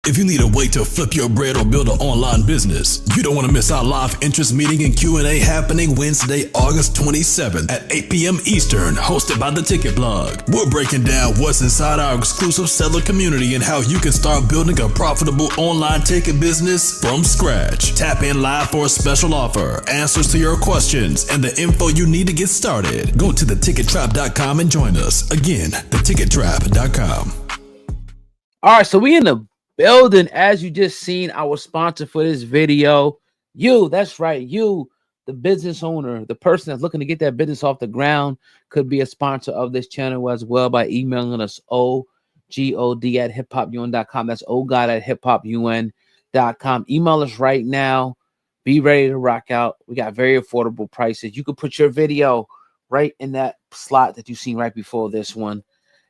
If you need a way to flip your bread or build an online business, you don't want to miss our live interest meeting and Q&A happening Wednesday, August 27th at 8 p.m. Eastern, hosted by The Ticket Blog. We're breaking down what's inside our exclusive seller community and how you can start building a profitable online ticket business from scratch. Tap in live for a special offer, answers to your questions, and the info you need to get started. Go to thetickettrap.com and join us. Again, thetickettrap.com. All right, so we in the building, as you just seen, our sponsor for this video. That's right, you, the business owner, the person that's looking to get that business off the ground, could be a sponsor of this channel as well by emailing us ogod@hiphopun.com. That's ogod@hiphopun.com. Email us right now. Be ready to rock out. We got very affordable prices. You could put your video right in that slot that you've seen right before this one.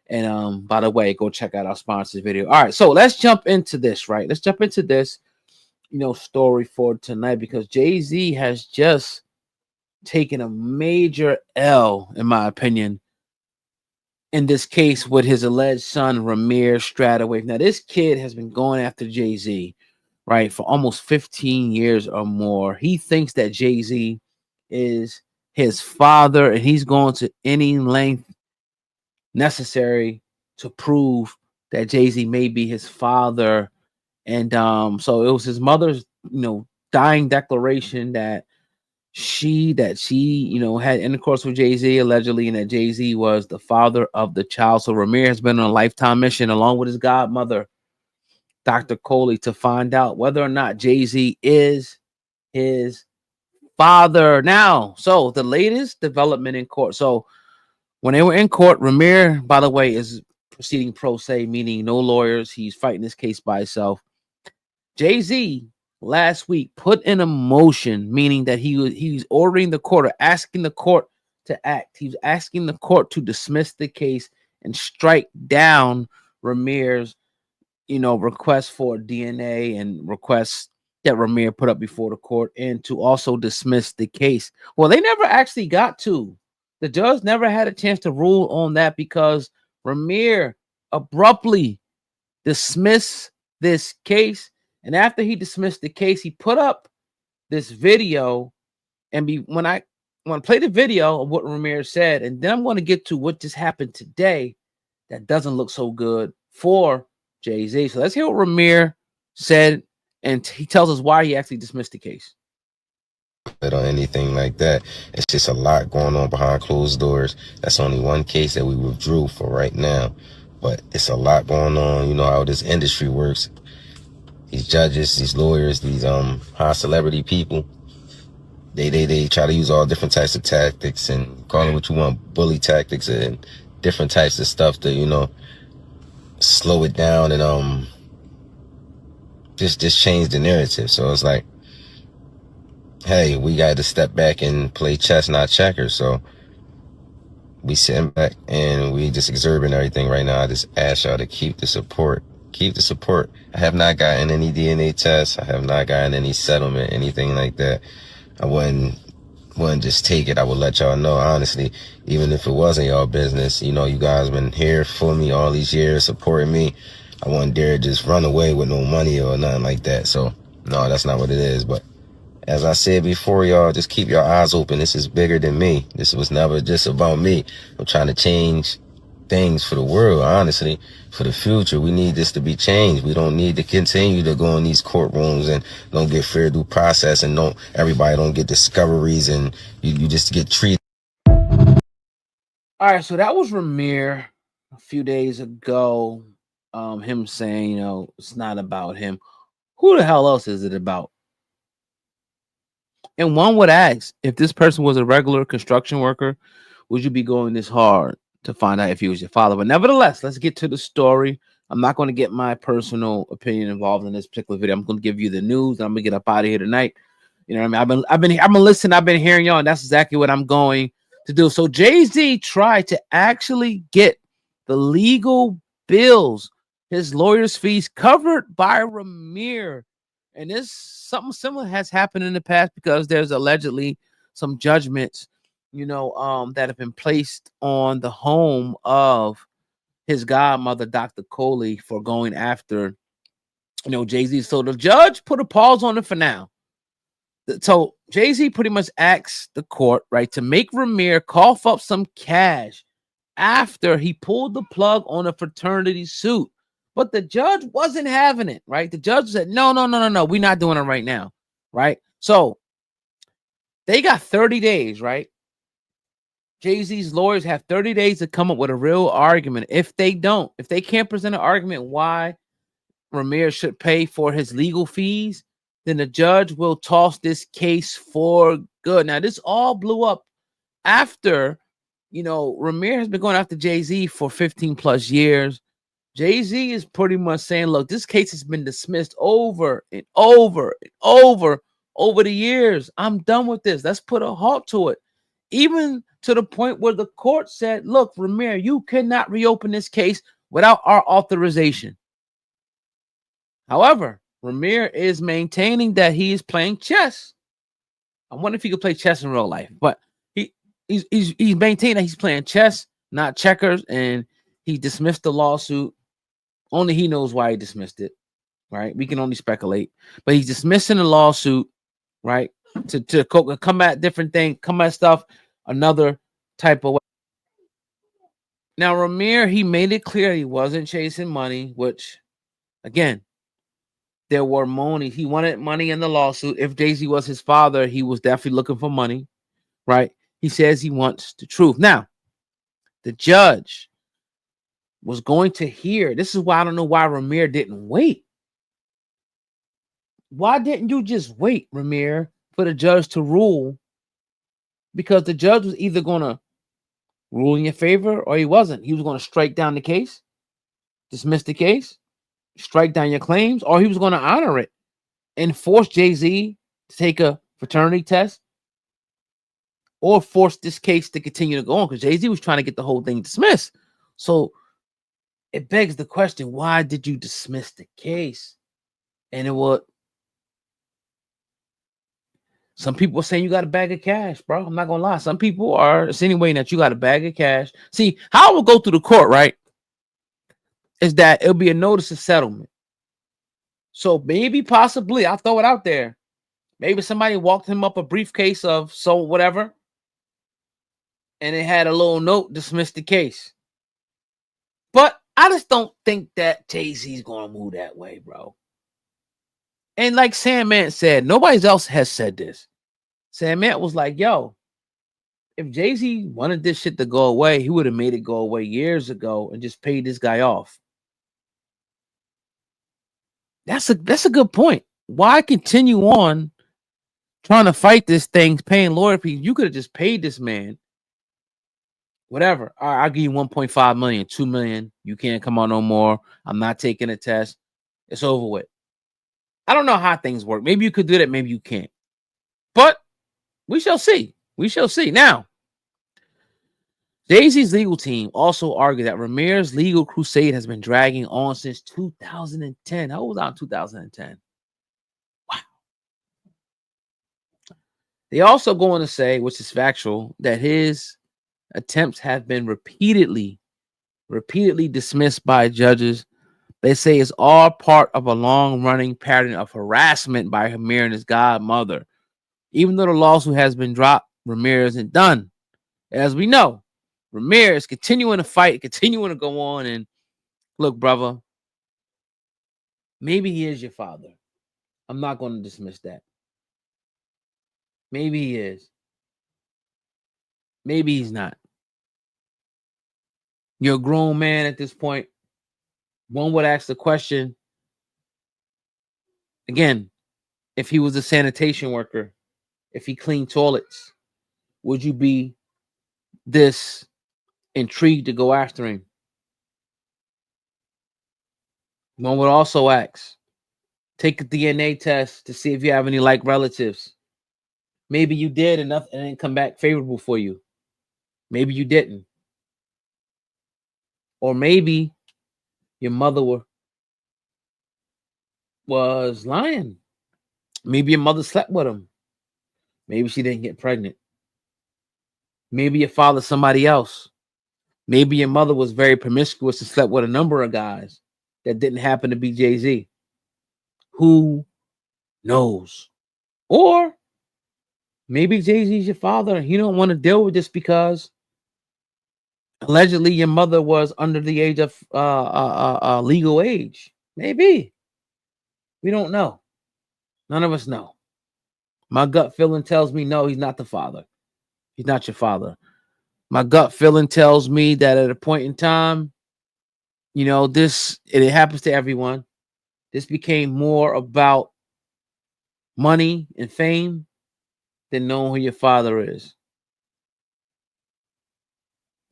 And by the way, go check out our sponsors video. All right, so let's jump into this, right? Let's jump into this, story for tonight, because Jay-Z has just taken a major L, in my opinion, in this case with his alleged son, Rymir Satterthwaite. Now, this kid has been going after Jay-Z, right, for almost 15 years or more. He thinks that Jay-Z is his father, and he's going to any length necessary to prove that Jay-Z may be his father. And so it was his mother's dying declaration that she had intercourse with Jay-Z allegedly, and that Jay-Z was the father of the child. So Ramir has been on a lifetime mission along with his godmother, Dr. Coley, to find out whether or not Jay-Z is his father. Now, so the latest development in court. So when they were in court, Ramir, by the way, is proceeding pro se, meaning no lawyers. He's fighting this case by himself. Jay-Z last week put in a motion, meaning that he was ordering the court, or asking the court to act. He was asking the court to dismiss the case and strike down Ramir's, request for DNA and requests that Ramir put up before the court, and to also dismiss the case. Well, they never actually got to. The judge never had a chance to rule on that because Ramir abruptly dismissed this case. And after he dismissed the case, he put up this video. And when I play the video of what Ramir said, and then I'm going to get to what just happened today that doesn't look so good for Jay-Z. So let's hear what Ramir said, and he tells us why he actually dismissed the case. Or anything like that. It's just a lot going on behind closed doors. That's only one case that we withdrew for right now, but it's a lot going on. You know how this industry works. These judges, these lawyers, these high celebrity people, they try to use all different types of tactics and call it what you want, bully tactics and different types of stuff to slow it down and just change the narrative. So it's like, hey, we got to step back and play chess, not checkers. So we sitting back and we just observing everything right now. I just ask y'all to keep the support. Keep the support. I have not gotten any DNA tests. I have not gotten any settlement, anything like that. I wouldn't just take it. I would let y'all know, honestly, even if it wasn't y'all business. You guys been here for me all these years, supporting me. I wouldn't dare just run away with no money or nothing like that. So, no, that's not what it is. But as I said before, y'all, just keep your eyes open. This is bigger than me. This was never just about me. I'm trying to change things for the world, honestly, for the future. We need this to be changed. We don't need to continue to go in these courtrooms and don't get fair due process, and everybody don't get discoveries, and you just get treated. All right, so that was Ramir a few days ago. Him saying, it's not about him. Who the hell else is it about? And one would ask, if this person was a regular construction worker, would you be going this hard to find out if he was your father? But nevertheless, let's get to the story. I'm not going to get my personal opinion involved in this particular video. I'm going to give you the news, and I'm going to get up out of here tonight. You know what I mean? I've been listening. I've been hearing y'all, and that's exactly what I'm going to do. So Jay-Z tried to actually get the legal bills, his lawyer's fees, covered by Ramir. And this something similar has happened in the past, because there's allegedly some judgments, that have been placed on the home of his godmother, Dr. Coley, for going after Jay-Z. So the judge put a pause on it for now. So Jay-Z pretty much asked the court, right, to make Ramir cough up some cash after he pulled the plug on a fraternity suit. But the judge wasn't having it, right? The judge said, no, we're not doing it right now, right? So they got 30 days, right? Jay-Z's lawyers have 30 days to come up with a real argument. If they can't present an argument why Ramir should pay for his legal fees, then the judge will toss this case for good. Now, this all blew up after, Ramir has been going after Jay-Z for 15 plus years. Jay-Z is pretty much saying, look, this case has been dismissed over and over and over the years. I'm done with this. Let's put a halt to it. Even to the point where the court said, look, Ramir, you cannot reopen this case without our authorization. However, Ramir is maintaining that he is playing chess. I wonder if he could play chess in real life, but he's maintaining that he's playing chess, not checkers, and he dismissed the lawsuit. Only he knows why he dismissed it, right? We can only speculate, but he's dismissing the lawsuit, right? To come at different things, come at stuff another type of way. Now, Ramir, he made it clear he wasn't chasing money, which, again, there were money. He wanted money in the lawsuit. If Jay-Z was his father, he was definitely looking for money, right? He says he wants the truth. Now, the judge was going to hear. This is why I don't know why Ramir didn't wait. Why didn't you just wait, Ramir, for the judge to rule? Because the judge was either going to rule in your favor or he wasn't. He was going to strike down the case, dismiss the case, strike down your claims, or he was going to honor it and force Jay-Z to take a fraternity test or force this case to continue to go on, because Jay-Z was trying to get the whole thing dismissed. So it begs the question, why did you dismiss the case? And it would. Some people are saying you got a bag of cash, bro. I'm not going to lie. Some people are insinuating that you got a bag of cash. See, how it will go through the court, right, is that it'll be a notice of settlement. So maybe, possibly, I'll throw it out there. Maybe somebody walked him up a briefcase of whatever, and it had a little note, dismiss the case. But I just don't think that Jay-Z's going to move that way, bro. And like Sandman said, nobody else has said this. Sandman was like, yo, if Jay-Z wanted this shit to go away, he would have made it go away years ago and just paid this guy off. That's a good point. Why continue on trying to fight this thing, paying lawyer fees? You could have just paid this man whatever. All right, I'll give you 1.5 million, 2 million. You can't come on no more. I'm not taking a test. It's over with. I don't know how things work. Maybe you could do that. Maybe you can't. But we shall see. We shall see. Now, Jay-Z's legal team also argued that Ramir's legal crusade has been dragging on since 2010. How was that in 2010? Wow. They also go on to say, which is factual, that his attempts have been repeatedly dismissed by judges. They say it's all part of a long-running pattern of harassment by Ramir and his godmother. Even though the lawsuit has been dropped, Ramir isn't done. As we know, Ramir is continuing to fight, continuing to go on. And look, brother, maybe he is your father. I'm not going to dismiss that. Maybe he is. Maybe he's not. You're a grown man at this point. One would ask the question, again, if he was a sanitation worker, if he cleaned toilets, would you be this intrigued to go after him? One would also ask, take a DNA test to see if you have any like relatives. Maybe you did and nothing didn't come back favorable for you. Maybe you didn't. Or maybe your mother was lying. Maybe your mother slept with him. Maybe she didn't get pregnant. Maybe your father's somebody else. Maybe your mother was very promiscuous and slept with a number of guys that didn't happen to be Jay-Z. Who knows? Or maybe Jay-Z's your father and you don't want to deal with this because allegedly your mother was under the age of legal age. Maybe. We don't know. None of us know. My gut feeling tells me no, he's not the father. He's not your father. My gut feeling tells me that at a point in time, it happens to everyone. This became more about money and fame than knowing who your father is.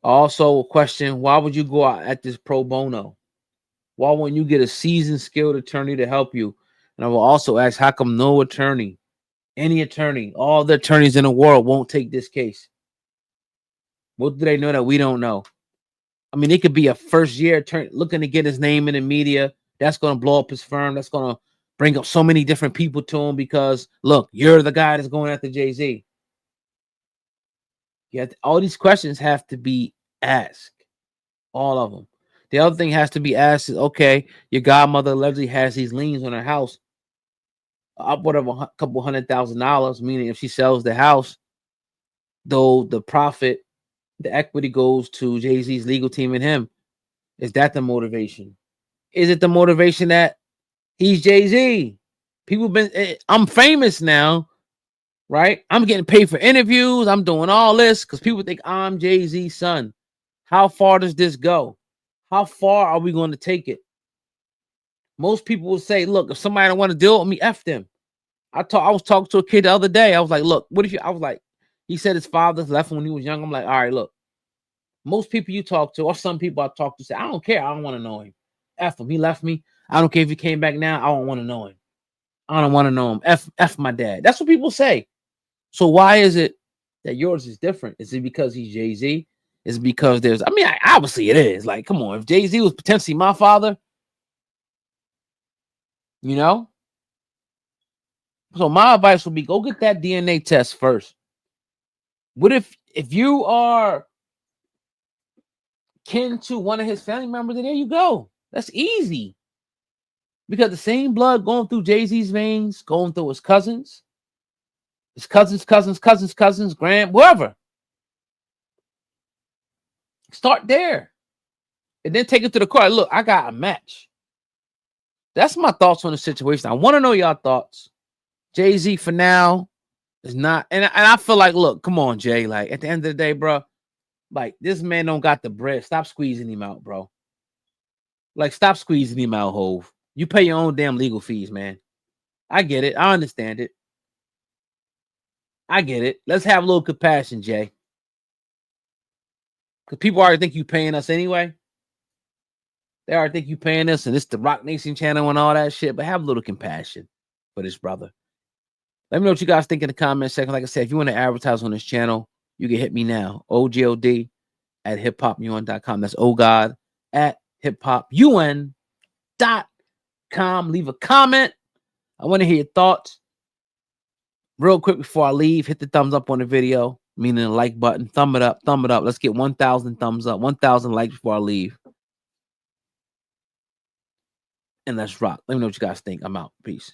Also, a question, why would you go out at this pro bono? Why wouldn't you get a seasoned, skilled attorney to help you? And I will also ask, how come no attorney, any attorney, all the attorneys in the world won't take this case? What do they know that we don't know? I mean, it could be a first-year attorney looking to get his name in the media. That's going to blow up his firm. That's going to bring up so many different people to him because, look, you're the guy that's going after Jay-Z. All these questions have to be asked. All of them. The other thing has to be asked is, okay, your godmother allegedly has these liens on her house, upward of a couple $100,000, meaning if she sells the house, though the profit, the equity goes to Jay-Z's legal team and him. Is that the motivation? Is it the motivation that he's Jay-Z? I'm famous now, right? I'm getting paid for interviews. I'm doing all this because people think I'm Jay-Z's son. How far does this go? How far are we going to take it? Most people will say, look, if somebody don't want to deal with me, F them. I was talking to a kid the other day. I was like, look, he said his father left him when he was young. I'm like, all right, look, most people you talk to, or some people I talk to say, I don't care. I don't want to know him. F him. He left me. I don't care if he came back now. I don't want to know him. I don't want to know him. F my dad. That's what people say. So why is it that yours is different? Is it because he's Jay-Z? Is it because obviously it is. Like, come on. If Jay-Z was potentially my father, So my advice would be go get that DNA test first. What if you are kin to one of his family members, then there you go. That's easy. Because the same blood going through Jay-Z's veins, going through his cousins, wherever. Start there. And then take it to the court. Look, I got a match. That's my thoughts on the situation. I want to know y'all thoughts. Jay-Z for now is not, and I feel like, look, come on, Jay. Like at the end of the day, bro, like this man don't got the bread. Stop squeezing him out, bro. Like stop squeezing him out, Hov. You pay your own damn legal fees, man. I get it. I understand it. I get it. Let's have a little compassion, Jay. Because people already think you paying us anyway. They already think you paying us, and it's the Rock Nation channel and all that shit. But have a little compassion for this brother. Let me know what you guys think in the comment section. Like I said, if you want to advertise on this channel, you can hit me now. OGOD at hiphopun.com. That's OGOD at hiphopun.com. Leave a comment. I want to hear your thoughts. Real quick before I leave, hit the thumbs up on the video, meaning the like button. Thumb it up. Let's get 1,000 thumbs up, 1,000 likes before I leave. And let's rock. Let me know what you guys think. I'm out. Peace.